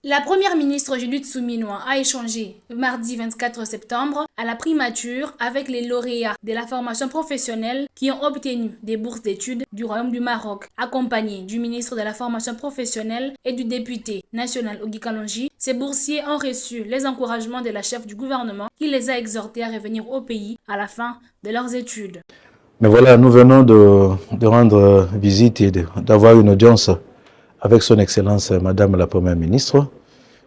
La première ministre Judith Suminwa a échangé mardi 24 septembre à la primature avec les lauréats de la formation professionnelle qui ont obtenu des bourses d'études du Royaume du Maroc. Accompagnés du ministre de la formation professionnelle et du député national Ogi Kalonji, ces boursiers ont reçu les encouragements de la chef du gouvernement qui les a exhortés à revenir au pays à la fin de leurs études. Mais voilà, nous venons de rendre visite et d'avoir une audience avec son Excellence Madame la Première ministre,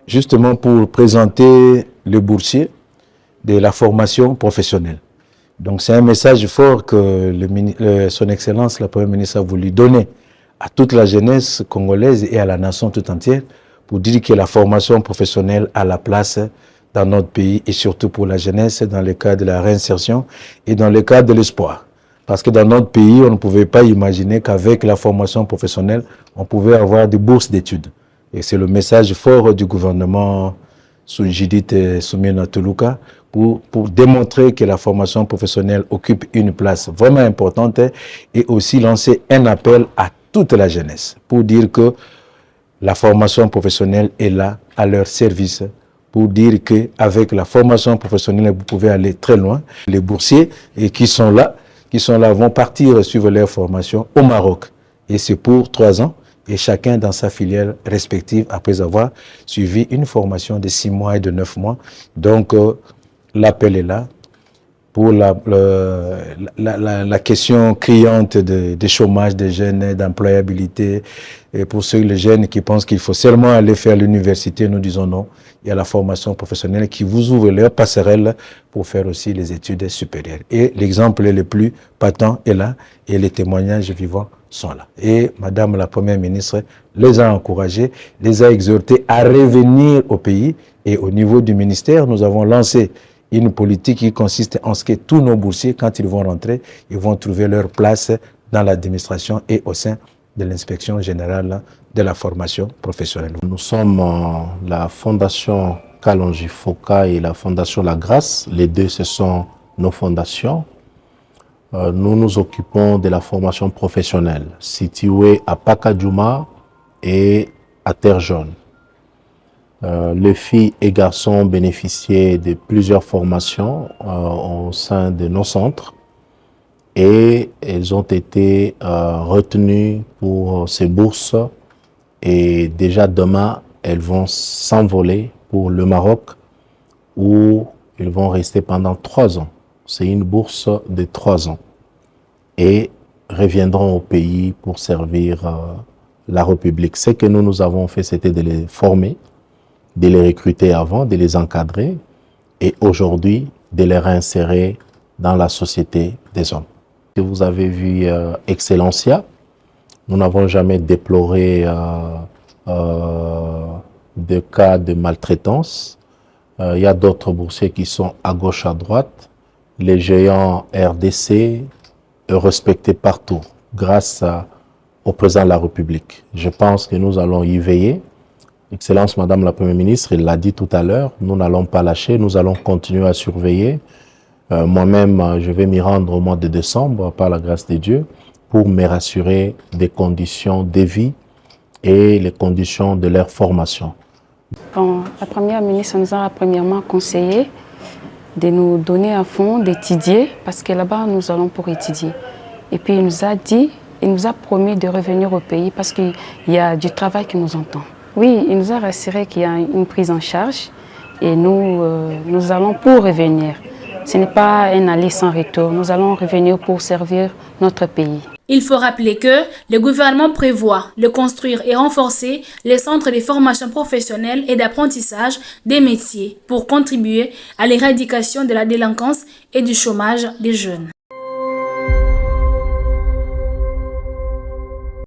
justement pour présenter le boursier de la formation professionnelle. Donc c'est un message fort que son Excellence la Première ministre a voulu donner à toute la jeunesse congolaise et à la nation tout entière pour dire que la formation professionnelle a la place dans notre pays et surtout pour la jeunesse dans le cadre de la réinsertion et dans le cadre de l'espoir. Parce que dans notre pays, on ne pouvait pas imaginer qu'avec la formation professionnelle, on pouvait avoir des bourses d'études. Et c'est le message fort du gouvernement sous Judith Suminwa Tuluka pour démontrer que la formation professionnelle occupe une place vraiment importante et aussi lancer un appel à toute la jeunesse pour dire que la formation professionnelle est là à leur service, pour dire qu'avec la formation professionnelle, vous pouvez aller très loin. Les boursiers qui sont là vont partir suivre leur formation au Maroc. Et c'est pour 3 ans, et chacun dans sa filière respective après avoir suivi une formation de 6 mois et de 9 mois. Donc, l'appel est là pour la question criante de chômage des jeunes, d'employabilité. Et pour les jeunes qui pensent qu'il faut seulement aller faire l'université, nous disons non. Il y a la formation professionnelle qui vous ouvre leur passerelle pour faire aussi les études supérieures. Et l'exemple le plus patent est là et les témoignages vivants sont là. Et Madame la Première ministre les a encouragés, les a exhortés à revenir au pays. Et au niveau du ministère, nous avons lancé une politique qui consiste en ce que tous nos boursiers, quand ils vont rentrer, ils vont trouver leur place dans l'administration et au sein de l'inspection générale de la formation professionnelle. Nous sommes la Fondation Kalonji Foka et la Fondation La Grâce. Les deux, ce sont nos fondations. Nous nous occupons de la formation professionnelle située à Pakadjouma et à Terre Jaune. Les filles et garçons bénéficiaient de plusieurs formations au sein de nos centres et elles ont été retenues pour ces bourses et déjà demain elles vont s'envoler pour le Maroc où ils vont rester pendant 3 ans. C'est une bourse de 3 ans et reviendront au pays pour servir la République. Ce que nous avons fait, c'était de les former, de les recruter avant, de les encadrer et aujourd'hui de les réinsérer dans la société des hommes. Vous avez vu Excellencia, nous n'avons jamais déploré de cas de maltraitance. Il y a d'autres boursiers qui sont à gauche, à droite. Les géants RDC est respecté partout grâce au président de la République. Je pense que nous allons y veiller. Excellence Madame la Première ministre, elle l'a dit tout à l'heure, nous n'allons pas lâcher, nous allons continuer à surveiller. Moi-même, je vais m'y rendre au mois de décembre, par la grâce de Dieu, pour me rassurer des conditions de vie et les conditions de leur formation. Bon, la Première ministre nous a premièrement conseillé de nous donner à fond d'étudier, parce que là-bas, nous allons pour étudier. Et puis, il nous a dit, il nous a promis de revenir au pays parce qu'il y a du travail qui nous entend. Oui, il nous a rassuré qu'il y a une prise en charge et nous allons pour revenir. Ce n'est pas un aller sans retour, nous allons revenir pour servir notre pays. Il faut rappeler que le gouvernement prévoit de construire et renforcer les centres de formation professionnelle et d'apprentissage des métiers pour contribuer à l'éradication de la délinquance et du chômage des jeunes.